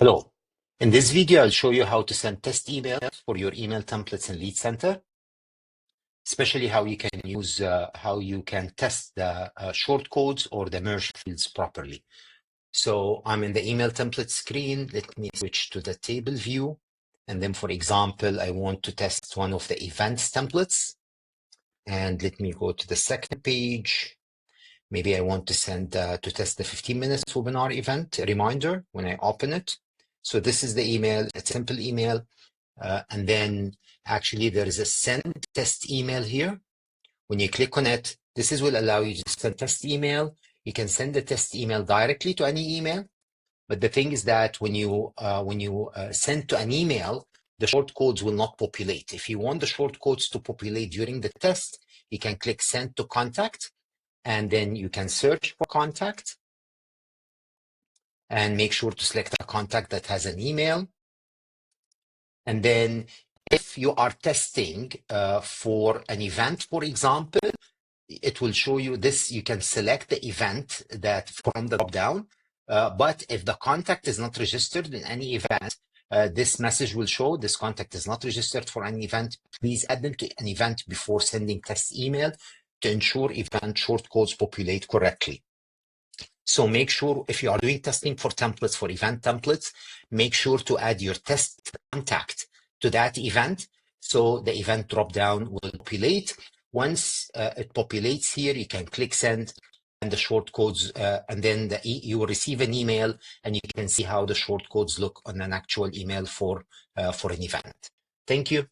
Hello. In this video, I'll show you how to send test emails for your email templates in LeadCenter, especially how you can use, how you can test the shortcodes or the merge fields properly. So I'm in the email template screen. Let me switch to the table view. And then, for example, I want to test one of the events templates. And let me go to the second page. Maybe I want to send to test the 15 minutes webinar event reminder when I open it. So this is the email, a simple email. And then actually there is a send test email here. When you click on it, this will allow you to send test email. You can send the test email directly to any email. But the thing is that when you send to an email, the shortcodes will not populate. If you want the shortcodes to populate during the test, you can click send to contact, and then you can search for contact and make sure to select a contact that has an email. And then if you are testing for an event, for example, it will show you this. You can select the event that from the drop down. But if the contact is not registered in any event, this message will show this contact is not registered for any event. Please add them to an event before sending test email to ensure event shortcodes populate correctly. So make sure if you are doing testing for templates, for event templates, make sure to add your test contact to that event. So the event dropdown will populate. Once it populates here, you can click send and the shortcodes, and then you will receive an email and you can see how the shortcodes look on an actual email for an event. Thank you.